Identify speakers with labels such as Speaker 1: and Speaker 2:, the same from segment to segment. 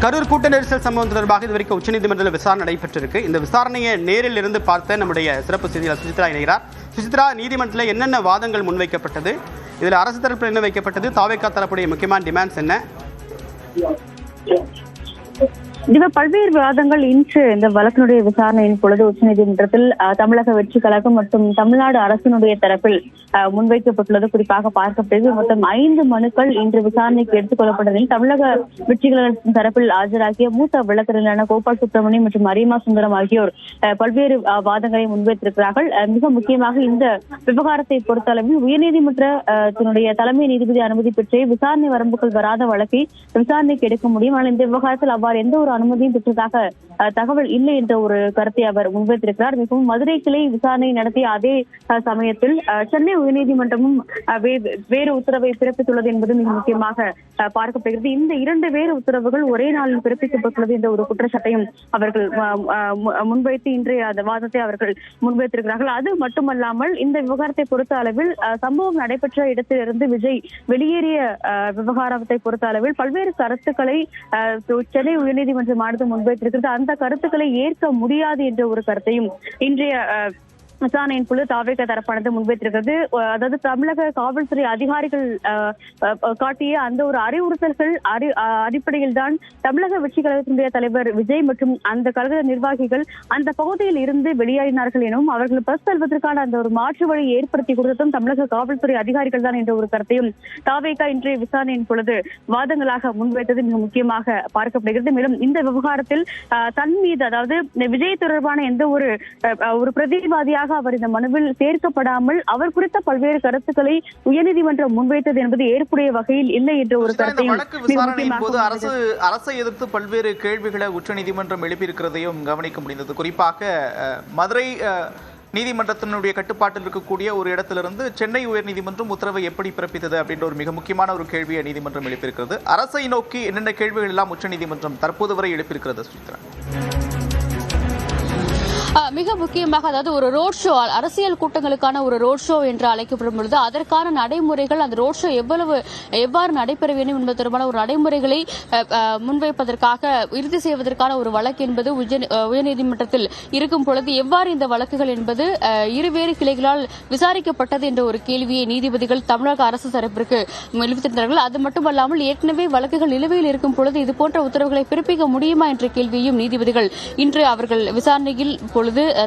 Speaker 1: கரூர் கூட்ட நெரிசல் சம்பவம் தொடர்பாக இதுவரைக்கும் உச்சநீதிமன்றத்தில் விசாரணை நடைபெற்றிருக்கு. இந்த விசாரணையை நேரில் இருந்து பார்த்த நம்முடைய சிறப்பு செய்தியாளர் சுசித்ரா இணைகிறார். சுசித்ரா, நீதிமன்றத்தில் என்னென்ன வாதங்கள் முன்வைக்கப்பட்டது, இதில் அரசு தரப்பில் என்ன வைக்கப்பட்டது, தாவேகா தரப்புடைய முக்கியமான டிமாண்ட்ஸ் என்ன?
Speaker 2: பல்வேறு விவாதங்கள் இன்று இந்த வழக்கினுடைய விசாரணையின் பொழுது உச்சநீதிமன்றத்தில் தமிழக வெற்றி கழகம் மற்றும் தமிழ்நாடு அரசினுடைய தரப்பில் முன்வைக்கப்பட்டுள்ளது. குறிப்பாக பார்க்கப்படுகிறது மொத்தம் 5 மனுக்கள் இன்று விசாரணைக்கு எடுத்துக் கொள்ளப்பட்டதில் தமிழக வெற்றி கழகத்தின் தரப்பில் ஆஜராகிய மூத்த வழக்கறிஞரான கோபால் சுப்பிரமணியம் மற்றும் அரிமா சுந்தரம் ஆகியோர் பல்வேறு வாதங்களை முன்வைத்திருக்கிறார்கள். மிக முக்கியமாக இந்த விவகாரத்தை பொறுத்தளவில் உயர்நீதிமன்றத்தினுடைய தலைமை நீதிபதி அனுமதி பெற்றே விசாரணை வரம்புகள் வராத வழக்கை விசாரணைக்கு எடுக்க முடியும். ஆனால் இந்த விவகாரத்தில் அவ்வாறு எந்த ஒரு அனுமதியும் பெற்றதாக தகவல் இல்லை என்ற ஒரு கருத்தை அவர் முன்வைத்திருக்கிறார். மிகவும் மதுரை கிளை விசாரணை நடத்திய அதே சமயத்தில் சென்னை உயர்நீதிமன்றமும் வேறு உத்தரவை பிறப்பித்துள்ளது என்பது மிக முக்கியமாக பார்க்கப்படுகிறது. இந்த 2 வேறு உத்தரவுகள் ஒரே நாளில் பிறப்பிக்கப்பட்டுள்ளது என்ற ஒரு குற்றச்சாட்டையும் அவர்கள் முன்வைத்து இன்றைய அந்த வாதத்தை அவர்கள் முன்வைத்திருக்கிறார்கள். அது மட்டுமல்லாமல் இந்த விவகாரத்தை பொறுத்த அளவில் சம்பவம் நடைபெற்ற இடத்திலிருந்து விஜய் வெளியேறிய விவகாரத்தை பொறுத்த அளவில் பல்வேறு கருத்துக்களை சென்னை உயர்நீதிமன்றமானது முன்வைத்திருக்கிறது. அந்த கருத்துக்களை ஏற்க முடியாது என்ற ஒரு கருத்தையும் இன்றைய விசாரணையின் பொழுது தாவேகா தரப்பானது முன்வைத்திருக்கிறது. அதாவது தமிழக காவல்துறை அதிகாரிகள் காட்டிய அந்த ஒரு அறிவுறுத்தல்கள் அடிப்படையில் தான் தமிழக வெற்றி கழகத்தினுடைய தலைவர் விஜய் மற்றும் அந்த கழக நிர்வாகிகள் அந்த பகுதியில் இருந்து வெளியேறினார்கள் எனவும் அவர்கள் பஸ் செல்வதற்கான அந்த ஒரு மாற்று வழி ஏற்படுத்தி கொடுத்ததும் தமிழக காவல்துறை அதிகாரிகள் தான் என்ற ஒரு கருத்தையும் தாவேகா இன்றைய விசாரணையின் பொழுது வாதங்களாக முன்வைத்தது மிக முக்கியமாக பார்க்கப்படுகிறது. மேலும் இந்த விவகாரத்தில் தன் மீது அதாவது விஜய் தொடர்பான எந்த ஒரு பிரதிவாதியாக அவர் இந்த மனுவில் சேர்க்கப்படாமல் அவர் குறித்த பல்வேறு கருத்துக்களை உயர்நீதிமன்றம் முன்வைத்தது என்பது ஏற்புடைய வகையில் இல்லை என்ற ஒரு கருத்தையும்
Speaker 3: அரசை எதிர்த்து பல்வேறு கேள்விகளை உச்சநீதிமன்றம் எழுப்பியிருக்கிறதையும் கவனிக்க முடிந்தது. குறிப்பாக மதுரை நீதிமன்றத்தினுடைய கட்டுப்பாட்டில் இருக்கக்கூடிய ஒரு இடத்திலிருந்து சென்னை உயர்நீதிமன்றம் உத்தரவை எப்படி பிறப்பித்தது அப்படின்ற ஒரு மிக முக்கியமான ஒரு கேள்வியை நீதிமன்றம் எழுப்பியிருக்கிறது. அரசை நோக்கி என்னென்ன கேள்விகள் எல்லாம் உச்சநீதிமன்றம் தற்போது வரை எழுப்பியிருக்கிறது சுசித்ரா?
Speaker 4: மிக முக்கியமாக அதாவது ஒரு ரோட் ஷோ, அரசியல் கூட்டங்களுக்கான ஒரு ரோட் ஷோ என்று அழைக்கப்படும் பொழுது அதற்கான நடைமுறைகள், அந்த ரோட் ஷோ எவ்வாறு நடைபெற வேண்டும் என்பது தொடர்பான ஒரு நடைமுறைகளை முன்வைப்பதற்காக இறுதி செய்வதற்கான ஒரு வழக்கு என்பது உயர்நீதிமன்றத்தில் இருக்கும் பொழுது எவ்வாறு இந்த வழக்குகள் என்பது இருவேறு கிளைகளால் விசாரிக்கப்பட்டது என்ற ஒரு கேள்வியை நீதிபதிகள் தமிழக அரசு தரப்பிற்கு எழுப்பித்திருந்தார்கள். அது மட்டுமல்லாமல் ஏற்கனவே வழக்குகள் நிலுவையில் இருக்கும் பொழுது இதுபோன்ற உத்தரவுகளை பிறப்பிக்க முடியுமா என்ற கேள்வியையும் நீதிபதிகள் இன்று அவர்கள் விசாரணையில்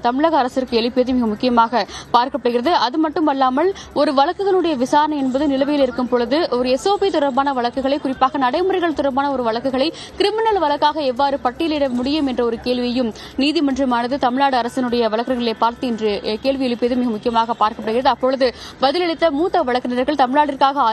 Speaker 4: தமிழக அரசிற்கு எழுப்பியது மிக முக்கியமாக பார்க்கப்படுகிறது. அது மட்டுமல்லாமல் ஒரு வழக்குகளுடைய விசாரணை என்பது நிலுவையில் இருக்கும் பொழுது ஒரு SOP தொடர்பான வழக்குகளை, குறிப்பாக நடைமுறைகள் தொடர்பான ஒரு வழக்குகளை கிரிமினல் வழக்காக எவ்வாறு பட்டியலிட முடியும் என்ற ஒரு கேள்வியையும் நீதிமன்றமானது தமிழ்நாடு அரசினுடைய வழக்குகளை பார்த்து இன்று கேள்வி எழுப்பியது மிக முக்கியமாக பார்க்கப்படுகிறது. அப்பொழுது பதிலளித்த மூத்த வழக்கறிஞர்கள், தமிழ்நாட்டிற்காக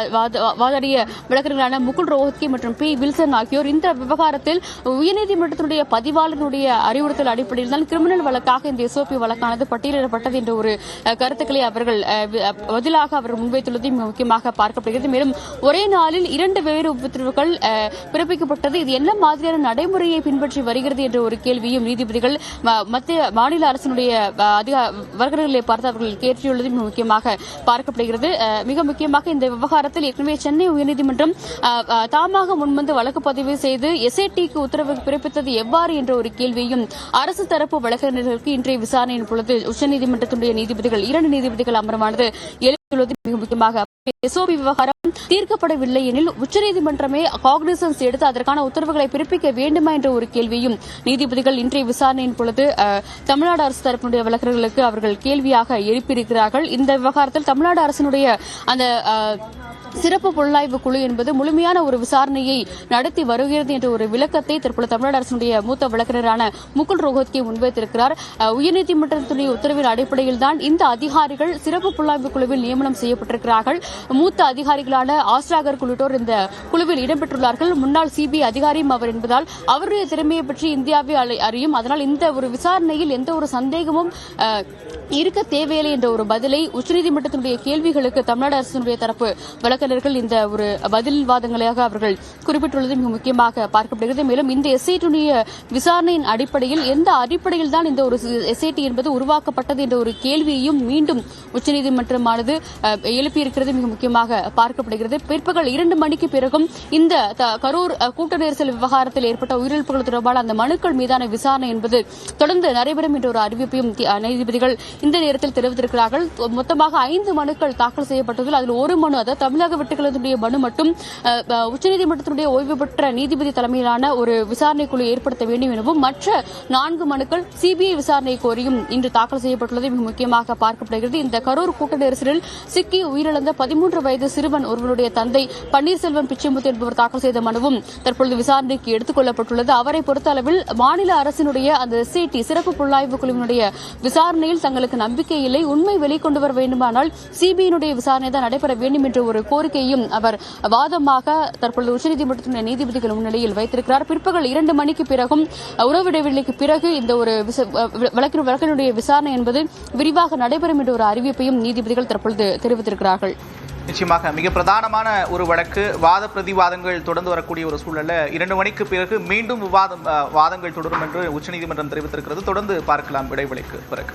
Speaker 4: வாதாடிய வழக்கறிஞர்களான முகுல் ரோஹத்கி மற்றும் P. வில்சன் ஆகியோர் இந்த விவகாரத்தில் உயர்நீதிமன்றத்தினுடைய பதிவாளருடைய அறிவுறுத்தல் அடிப்படையில் தான் கிரிமினல் வழக்காக இந்த SOP வழக்கானது பட்டியலிடப்பட்டது என்ற ஒரு கருத்துக்களை அவர்கள் பதிலாக அவர் முன்வைத்துள்ளது மிக முக்கியமாக பார்க்கப்படுகிறது. மேலும் ஒரே நாளில் 2 வேறு உத்தரவுகள் பிறப்பிக்கப்பட்டது. இது என்ன மாதிரியான நடைமுறையை பின்பற்றி வருகிறது என்ற ஒரு கேள்வியும் நீதிபதிகள் மத்திய மாநில அரசினுடைய வழக்கறிஞர்களை பார்த்து அவர்கள் கேட்டுள்ளது மிக முக்கியமாக பார்க்கப்படுகிறது. மிக முக்கியமாக இந்த விவகாரத்தில் ஏற்கனவே சென்னை உயர்நீதிமன்றம் தாமாக முன்வந்து வழக்கு பதிவு செய்து SITக்கு உத்தரவு பிறப்பித்தது எவ்வாறு என்ற ஒரு கேள்வியும் அரசு தரப்பு வழக்கறிஞர்களுக்கு இன்றைய விசாரணையின் பொழுது உச்சநீதிமன்றத்தினுடைய நீதிபதிகள் 2 நீதிபதிகள் அமர்வானது எழுப்பியுள்ளது மிக முக்கியமாக. SOP விவகாரம் தீர்க்கப்படவில்லை எனில் உச்சநீதிமன்றமே காக்னிசன்ஸ் எடுத்து அதற்கான உத்தரவுகளை பிறப்பிக்க வேண்டுமா என்ற ஒரு கேள்வியும் நீதிபதிகள் இன்றைய விசாரணையின் பொழுது தமிழ்நாடு அரசு தரப்பினுடைய வழக்கறிஞர்களுக்கு அவர்கள் கேள்வியாக எழுப்பியிருக்கிறார்கள். இந்த விவகாரத்தில் தமிழ்நாடு அரசினுடைய அந்த சிறப்பு புலனாய்வு குழு என்பது முழுமையான ஒரு விசாரணையை நடத்தி வருகிறது என்ற ஒரு விளக்கத்தை தற்போது தமிழ்நாடு அரசினுடைய மூத்த வழக்கறிஞரான முகுல் ரோஹத்கி முன்வைத்திருக்கிறார். உயர்நீதிமன்றத்தினுடைய உத்தரவின் அடிப்படையில் தான் இந்த அதிகாரிகள் சிறப்பு புலனாய்வு குழுவில் நியமனம் செய்யப்பட்டிருக்கிறார்கள். மூத்த அதிகாரிகளான ஆஸ்ராகர் உள்ளிட்டோர் இந்த குழுவில் இடம்பெற்றுள்ளார்கள். முன்னாள் CBI அதிகாரியும் அவர் என்பதால் அவருடைய திறமையை பற்றி இந்தியாவே அறியும். அதனால் இந்த ஒரு விசாரணையில் எந்த ஒரு சந்தேகமும் இருக்க தேவையில்லை என்ற ஒரு பதிலை உச்சநீதிமன்றத்தினுடைய கேள்விகளுக்கு தமிழ்நாடு அரசினுடைய தரப்பு வழக்கறிஞர்கள் இந்த ஒரு பதில் வாதங்களாக அவர்கள் குறிப்பிட்டுள்ளது மிக முக்கியமாக பார்க்கப்படுகிறது. மேலும் இந்த எஸ்ஐடியுடைய விசாரணையின் அடிப்படையில் எந்த அடிப்படையில் தான் இந்த ஒரு எஸ்ஐடி என்பது உருவாக்கப்பட்டது என்ற ஒரு கேள்வியையும் மீண்டும் உச்சநீதிமன்றமானது எழுப்பியிருக்கிறது மிக முக்கியமாக பார்க்கப்படுகிறது. பிற்பகல் 2 மணிக்கு பிறகும் இந்த கரூர் கூட்ட நெரிசல் விவகாரத்தில் ஏற்பட்ட உயிரிழப்புகள் தொடர்பான அந்த மனுக்கள் மீதான விசாரணை என்பது தொடர்ந்து நடைபெறும் என்ற ஒரு அறிவிப்பையும் நீதிபதிகள் இந்த நேரத்தில் தெரிவித்திருக்கிறார்கள். மொத்தமாக 5 மனுக்கள் தாக்கல் செய்யப்பட்டதில் அதில் ஒரு மனு, அதாவது தமிழக வெட்டுக்களத்தினுடைய மனு மட்டும் உச்சநீதிமன்றத்தினுடைய ஓய்வு பெற்ற நீதிபதி தலைமையிலான ஒரு விசாரணை குழு ஏற்படுத்த வேண்டும் எனவும், மற்ற 4 மனுக்கள் சிபிஐ விசாரணை கோரியும் இன்று தாக்கல் செய்யப்பட்டுள்ளது மிக முக்கியமாக பார்க்கப்படுகிறது. இந்த கரூர் கூட்ட நெரிசலில் சிக்கி உயிரிழந்த 13 வயது சிறுவன் ஒருவருடைய தந்தை பன்னீர்செல்வம் பிச்சைமுத்து என்பவர் தாக்கல் செய்த மனுவும் தற்பொழுது விசாரணைக்கு எடுத்துக் கொள்ளப்பட்டுள்ளது. அவரை பொறுத்தளவில் மாநில அரசினுடைய அந்த எஸ்ஐடி சிறப்பு புலனாய்வு குழுவினுடைய விசாரணையில் தங்களுக்கு நம்பிக்கை இல்லை, உண்மை வெளிக்கொண்டு வர வேண்டுமானால் சிபிஐனுடைய விசாரணை தான் நடைபெற வேண்டும் என்ற ஒரு கோரிக்கையும் அவர் வாதமாக தற்பொழுது உச்சநீதிமன்றத்தினுடைய நீதிபதிகள் முன்னிலையில் வைத்திருக்கிறார். பிற்பகல் 2 மணிக்கு பிறகும் உணவு இடைவெளிக்கு பிறகு இந்த ஒரு வழக்கினுடைய விசாரணை என்பது விரிவாக நடைபெறும் என்ற ஒரு அறிவிப்பையும் நீதிபதிகள் தற்பொழுது தெரிவித்திருக்கிறார்கள்.
Speaker 3: நிச்சயமாக மிக பிரதானமான ஒரு வழக்கு, வாத பிரதிவாதங்கள் தொடர்ந்து வரக்கூடிய ஒரு சூழல்ல 2 மணிக்கு பிறகு மீண்டும் வாதங்கள் தொடரும் என்று உச்சநீதிமன்றம் தெரிவித்திருக்கிறது. தொடர்ந்து பார்க்கலாம் இடைவெளிக்கு பிறகு.